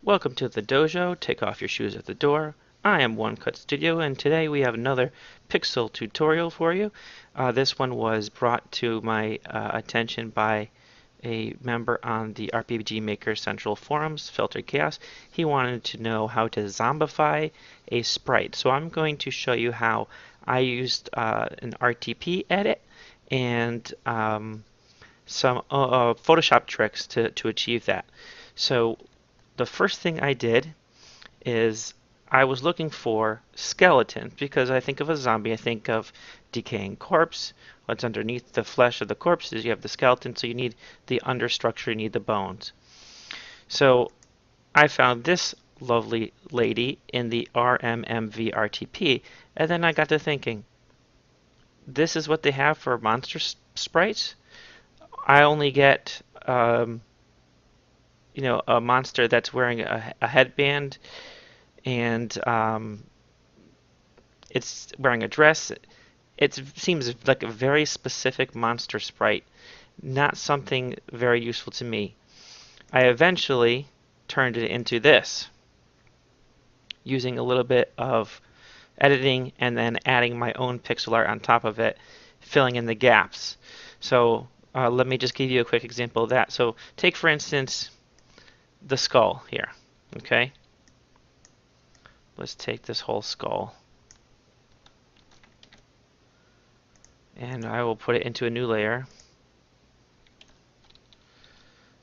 Welcome to the dojo. Take off your shoes at the door. I am One Cut Studio, and today we have another pixel tutorial for you. This one was brought to my attention by a member on the RPG Maker Central forums, Filtered Chaos. He wanted to know how to zombify a sprite. So I'm going to show you how I used an RTP edit and some Photoshop tricks to achieve that. So the first thing I did is I was looking for skeletons because I think of a zombie, I think of decaying corpse. What's underneath the flesh of the corpse is you have the skeleton, so you need the understructure, you need the bones. So I found this lovely lady in the RMMV RTP, and then I got to thinking, this is what they have for monster sprites? I only get a monster that's wearing a headband and it's wearing a dress. It seems like a very specific monster sprite, not something very useful to me. I eventually turned it into this, using a little bit of editing and then adding my own pixel art on top of it, filling in the gaps. So let me just give you a quick example of that. So take, for instance, the skull here. Okay, let's take this whole skull and I will put it into a new layer.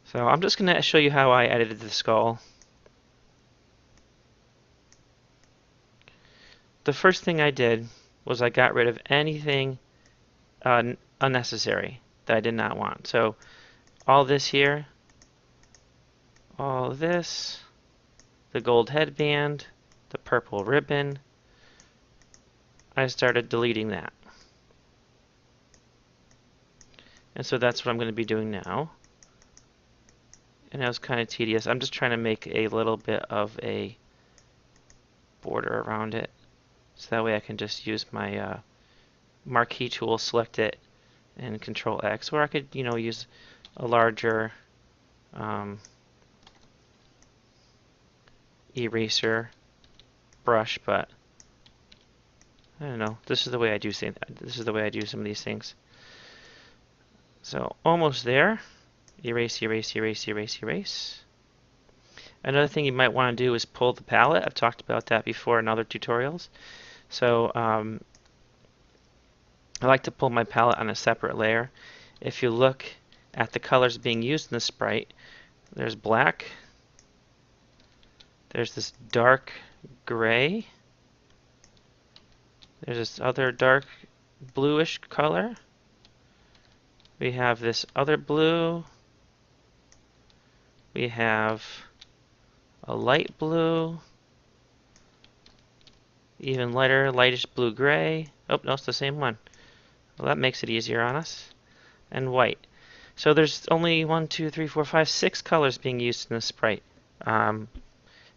So I'm just going to show you how I edited the skull. The first thing I did was I got rid of anything unnecessary that I did not want. So all this here, all this, the gold headband, the purple ribbon, I started deleting that. And so that's what I'm going to be doing now. And that was kind of tedious. I'm just trying to make a little bit of a border around it, so that way I can just use my marquee tool, select it, and Control X. Or I could, use a larger eraser brush, but I don't know. This is the way I do some of these things. So almost there. Erase, erase, erase, erase, erase. Another thing you might want to do is pull the palette. I've talked about that before in other tutorials. So I like to pull my palette on a separate layer. If you look at the colors being used in the sprite, there's black, there's this dark gray, there's this other dark bluish color, we have this other blue, we have a light blue, even lighter, lightish blue-gray. Oh, no, it's the same one. Well, that makes it easier on us. And white. So there's only 1, 2, 3, 4, 5, 6 colors being used in the sprite.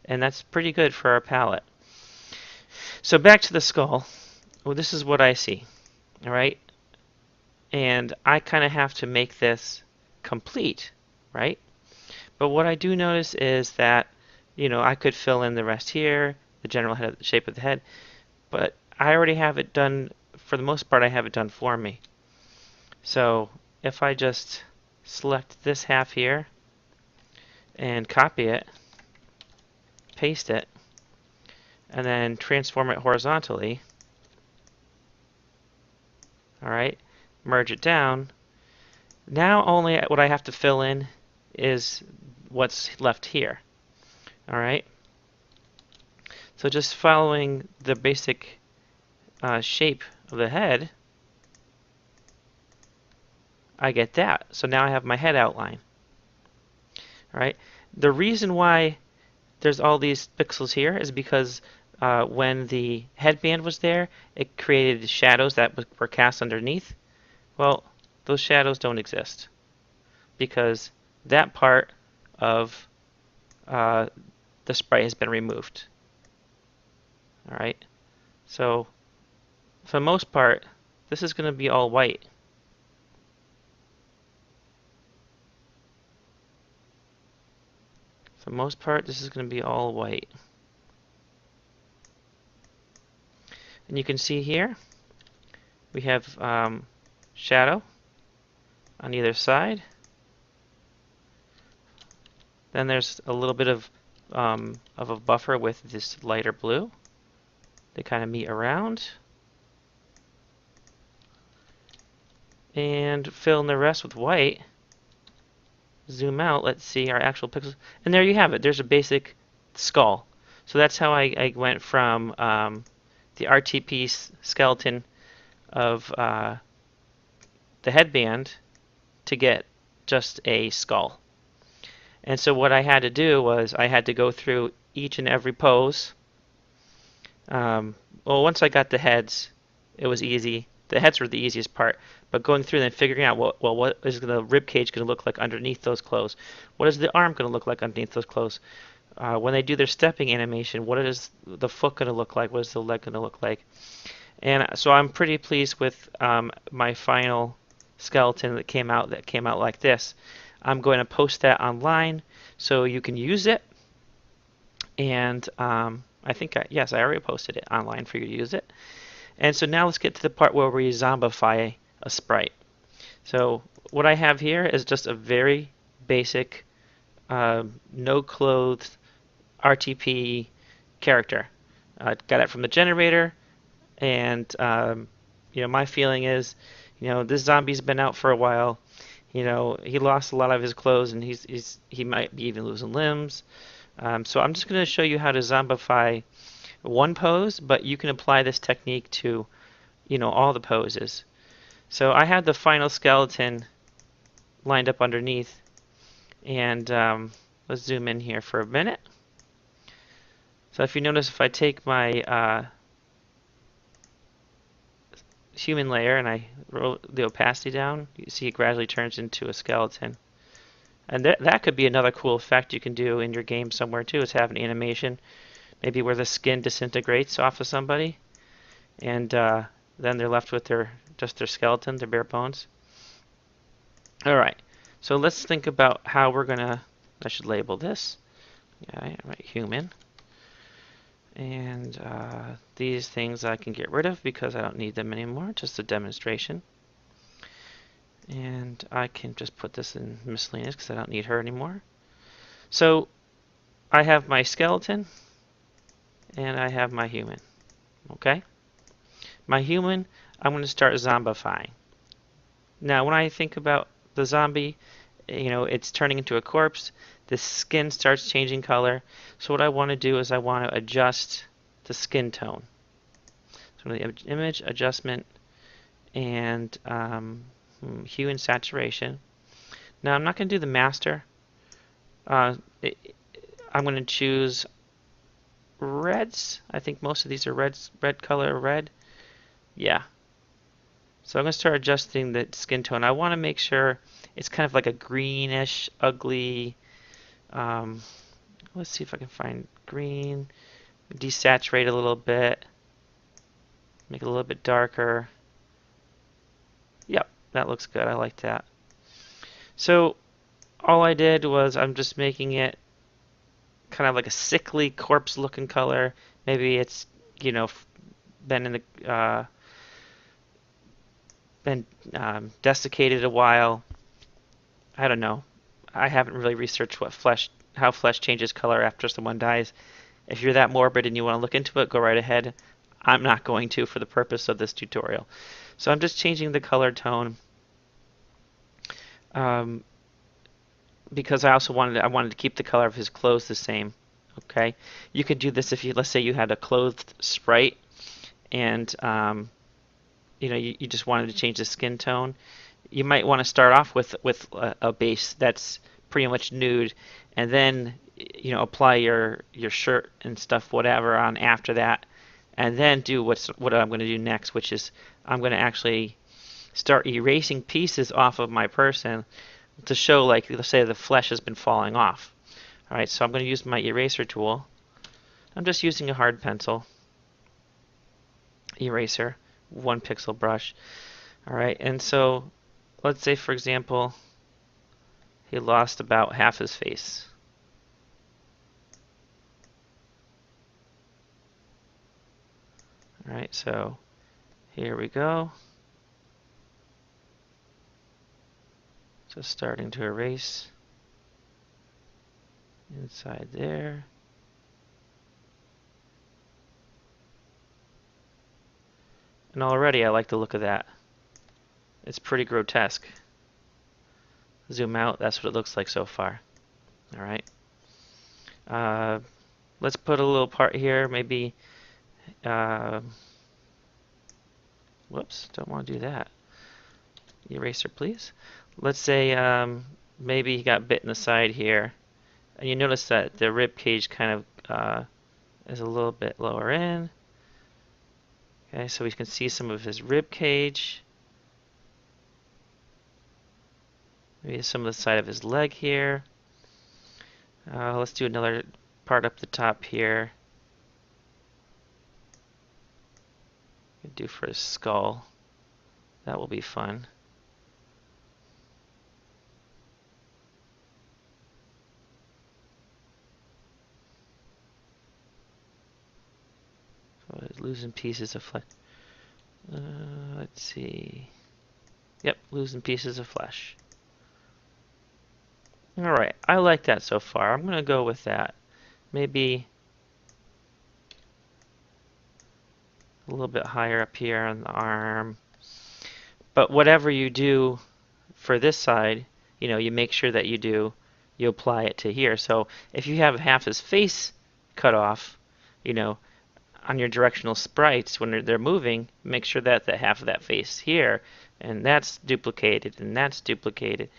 And that's pretty good for our palette. So back to the skull. Well, this is what I see. All right? And I kind of have to make this complete, right? But what I do notice is that, I could fill in the rest here, the general head, the shape of the head, but I already have it done. For the most part, I have it done for me. So if I just select this half here and copy it, paste it, and then transform it horizontally, all right, merge it down, now only what I have to fill in is what's left here. All right. So just following the basic shape of the head, I get that. So now I have my head outline. All right. The reason why there's all these pixels here is because when the headband was there, it created shadows that were cast underneath. Well, those shadows don't exist because that part of the sprite has been removed. All right. So for the most part, this is going to be all white. For the most part, this is going to be all white. And you can see here, we have shadow on either side. Then there's a little bit of a buffer with this lighter blue. They kind of meet around. And fill in the rest with white. Zoom out, let's see our actual pixels. And there you have it. There's a basic skull. So that's how I went from the RTP skeleton of the headband to get just a skull. And so what I had to do was I had to go through each and every pose. Well, once I got the heads, it was easy. The heads were the easiest part, but going through and figuring out, what is the rib cage going to look like underneath those clothes? What is the arm going to look like underneath those clothes? When they do their stepping animation, what is the foot going to look like? What is the leg going to look like? And so I'm pretty pleased with my final skeleton that came out like this. I'm going to post that online so you can use it. And I think, yes, I already posted it online for you to use it. And so now let's get to the part where we zombify a sprite. So what I have here is just a very basic no-clothed RTP character. Got it from the generator, and my feeling is, this zombie's been out for a while. He lost a lot of his clothes, and he might be even losing limbs. So I'm just going to show you how to zombify one pose, but you can apply this technique to, all the poses. So I had the final skeleton lined up underneath, and let's zoom in here for a minute. So if you notice, if I take my human layer and I roll the opacity down, you see it gradually turns into a skeleton. And that could be another cool effect you can do in your game somewhere too, is have an animation maybe where the skin disintegrates off of somebody, and then they're left with just their skeleton, their bare bones. Alright, so let's think about how we're gonna, I should label this. Yeah, right, human. And these things I can get rid of because I don't need them anymore, just a demonstration. And I can just put this in miscellaneous because I don't need her anymore. So I have my skeleton and I have my human. Okay? My human, I'm going to start zombifying. Now when I think about the zombie, it's turning into a corpse. The skin starts changing color. So what I want to do is I want to adjust the skin tone. So the image adjustment and hue and saturation. Now I'm not going to do the master. I'm going to choose reds. I think most of these are red color red. Yeah. So I'm going to start adjusting the skin tone. I want to make sure it's kind of like a greenish, ugly. Let's see if I can find green. Desaturate a little bit. Make it a little bit darker. Yep, that looks good. I like that. So all I did was I'm just making it kind of like a sickly corpse looking color. Maybe it's been in the desiccated a while. I don't know. I haven't really researched how flesh changes color after someone dies. If you're that morbid and you want to look into it, go right ahead. I'm not going to for the purpose of this tutorial. So I'm just changing the color tone because I also wanted to keep the color of his clothes the same. Okay, you could do this if let's say you had a clothed sprite and you just wanted to change the skin tone. You might want to start off with a base that's pretty much nude, and then apply your shirt and stuff whatever on after that, and then do what I'm going to do next, which is I'm going to actually start erasing pieces off of my person to show, like, let's say the flesh has been falling off. Alright, so I'm going to use my eraser tool. I'm just using a hard pencil eraser, 1 pixel brush. Alright, and so let's say, for example, he lost about half his face. Alright, so here we go. Just starting to erase inside there. And already I like the look of that. It's pretty grotesque. Zoom out, that's what it looks like so far. Alright. Let's put a little part here, maybe, whoops, don't want to do that. Eraser, please. Let's say maybe he got bit in the side here. And you notice that the rib cage kind of is a little bit lower in. Okay, so we can see some of his rib cage. Maybe some of the side of his leg here. Let's do another part up the top here. Do for his skull. That will be fun. So losing pieces of flesh. Let's see. Yep, losing pieces of flesh. Alright, I like that so far. I'm going to go with that. Maybe a little bit higher up here on the arm. But whatever you do for this side, you know, you make sure that you apply it to here. So if you have half his face cut off, you know, on your directional sprites when they're moving, make sure that the half of that face here, and that's duplicated, and that's duplicated.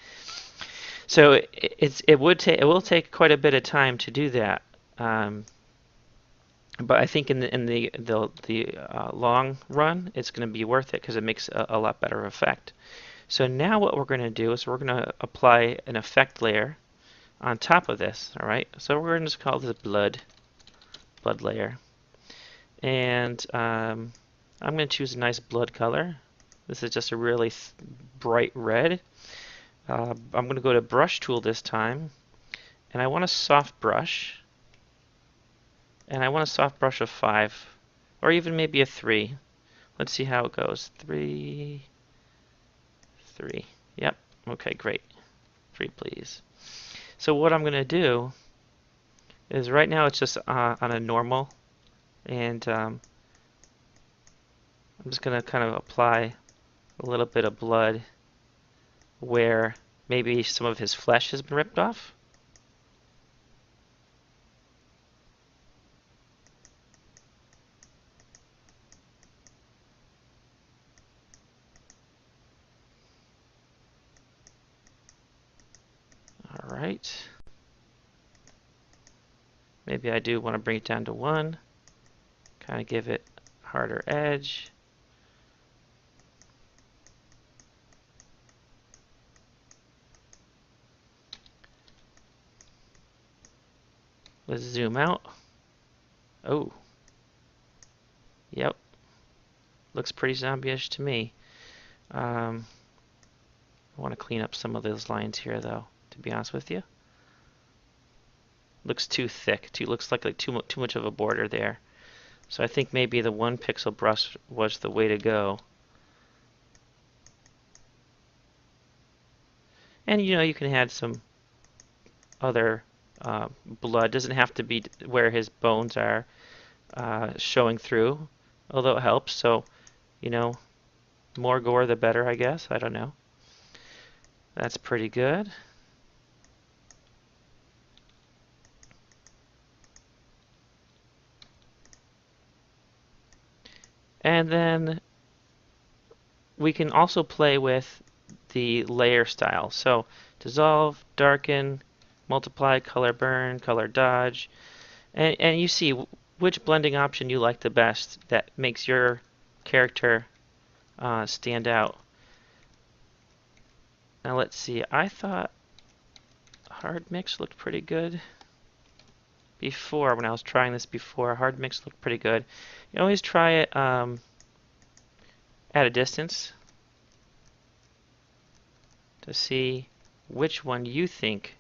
So it will take quite a bit of time to do that. But I think in the long run, it's going to be worth it because it makes a lot better effect. So now what we're going to do is we're going to apply an effect layer on top of this. All right. So we're going to call this blood layer, and I'm going to choose a nice blood color. This is just a really bright red. I'm going to go to brush tool this time, and I want a soft brush. And I want a soft brush of 5, or even maybe a 3. Let's see how it goes. 3, 3. Yep. Okay, great. 3, please. So what I'm going to do is right now it's just on a normal, and I'm just going to kind of apply a little bit of blood where maybe some of his flesh has been ripped off. Alright. Maybe I do want to bring it down to 1. Kind of give it a harder edge. Let's zoom out. Oh. Yep. Looks pretty zombie-ish to me. I want to clean up some of those lines here, though, to be honest with you. Looks too thick. Looks like too much of a border there. So I think maybe the 1 pixel brush was the way to go. And you know, you can add some other blood. Doesn't have to be where his bones are showing through, although it helps. So, you know, more gore the better, I guess. I don't know. That's pretty good. And then we can also play with the layer style. So dissolve, darken, multiply, color burn, color dodge. And you see which blending option you like the best that makes your character stand out. Now let's see, I thought hard mix looked pretty good before. When I was trying this before, hard mix looked pretty good. You always try it at a distance to see which one you think.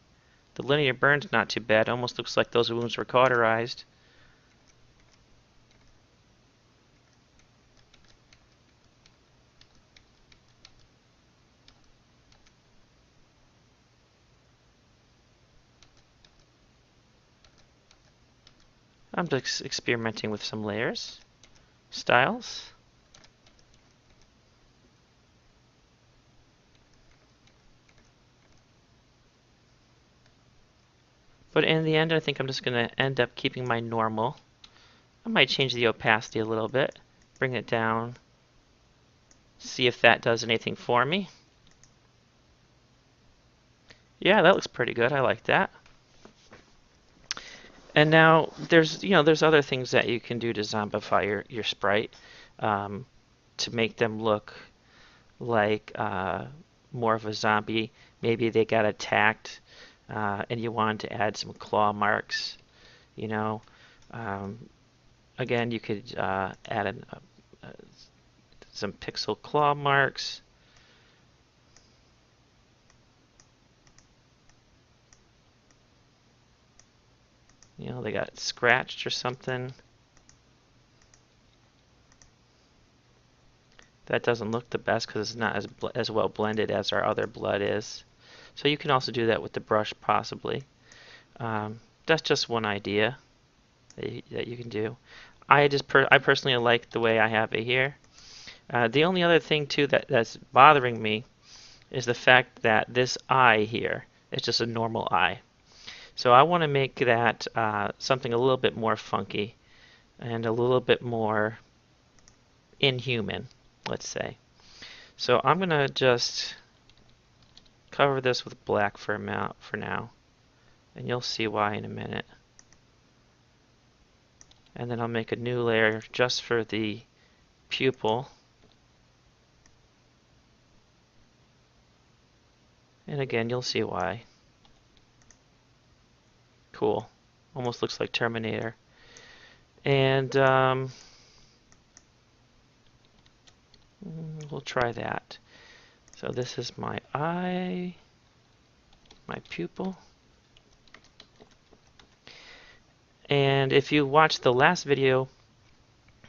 The linear burn's not too bad. Almost looks like those wounds were cauterized. I'm just experimenting with some layers, styles. But in the end, I think I'm just going to end up keeping my normal. I might change the opacity a little bit, bring it down, see if that does anything for me. Yeah, that looks pretty good. I like that. And now there's other things that you can do to zombify your sprite to make them look like more of a zombie. Maybe they got attacked and you want to add some claw marks. You know, again, you could add some pixel claw marks. You know, they got scratched or something. That doesn't look the best because it's not as well blended as our other blood is. So you can also do that with the brush possibly. That's just one idea that you can do. I personally like the way I have it here. The only other thing too that's bothering me is the fact that this eye here is just a normal eye. So I want to make that something a little bit more funky and a little bit more inhuman, let's say. So I'm going to just cover this with black for now, and you'll see why in a minute. And then I'll make a new layer just for the pupil. And again, you'll see why. Cool. Almost looks like Terminator. And we'll try that. So this is my eye, my pupil. And if you watched the last video,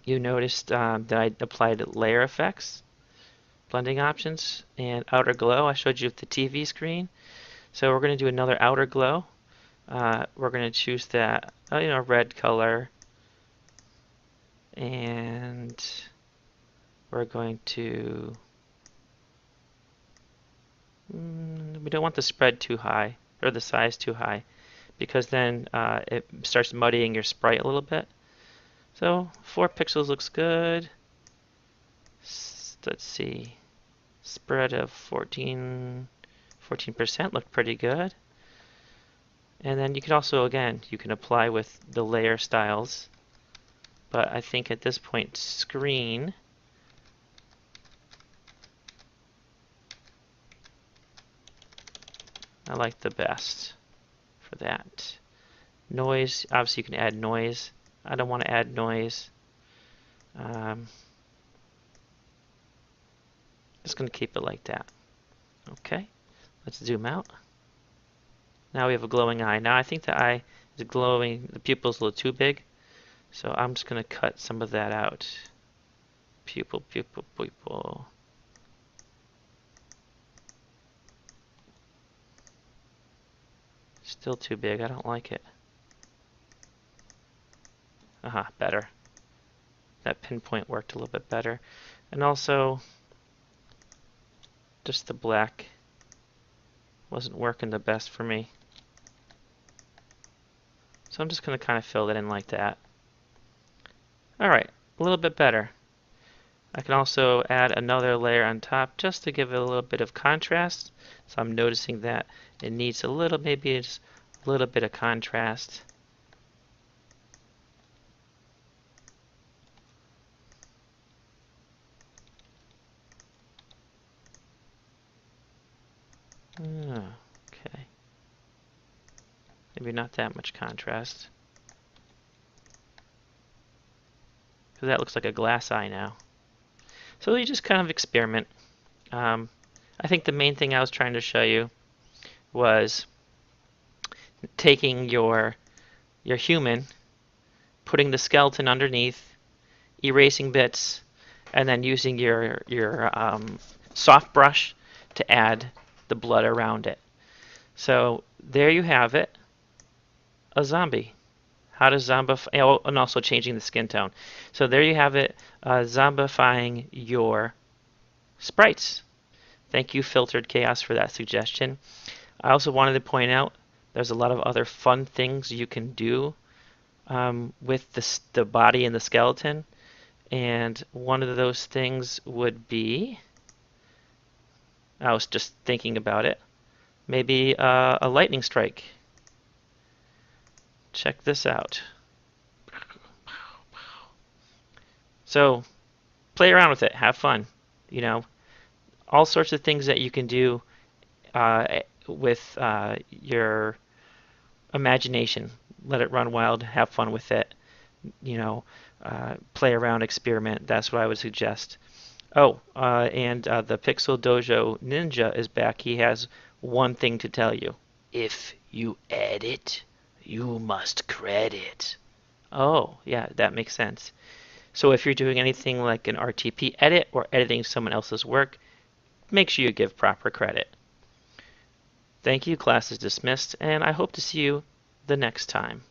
you noticed that I applied layer effects, blending options, and outer glow. I showed you the TV screen. So we're going to do another outer glow. We're going to choose that red color, and we're going to we don't want the spread too high or the size too high, because then it starts muddying your sprite a little bit. So 4 pixels looks good. Let's see, spread of 14% looked pretty good. And then you can also, again, you can apply with the layer styles. But I think at this point, screen I like the best for that. Noise, obviously you can add noise. I don't want to add noise. Just going to keep it like that. Okay, let's zoom out. Now we have a glowing eye. Now I think the eye is glowing, the pupil's a little too big. So I'm just going to cut some of that out. Pupil, pupil, pupil. Still too big, I don't like it. Aha, better. That pinpoint worked a little bit better. And also, just the black wasn't working the best for me. So I'm just going to kind of fill that in like that. Alright, a little bit better. I can also add another layer on top just to give it a little bit of contrast. So I'm noticing that it needs a little, maybe just a little bit of contrast. Okay. Maybe not that much contrast. Because that looks like a glass eye now. So you just kind of experiment. I think the main thing I was trying to show you was taking your human, putting the skeleton underneath, erasing bits, and then using your soft brush to add the blood around it. So there you have it, a zombie. How to zombify, oh, and also changing the skin tone. So there you have it, zombifying your sprites. Thank you, Filtered Chaos, for that suggestion. I also wanted to point out there's a lot of other fun things you can do with the body and the skeleton. And one of those things would be, I was just thinking about it, maybe a lightning strike. Check this out. So play around with it, have fun. You know, all sorts of things that you can do with your imagination. Let it run wild, have fun with it. You know, play around, experiment. That's what I would suggest. Oh, and the Pixel Dojo Ninja is back. He has one thing to tell you. If you edit, you must credit. Oh, yeah, that makes sense. So if you're doing anything like an RTP edit or editing someone else's work, make sure you give proper credit. Thank you, class is dismissed, and I hope to see you the next time.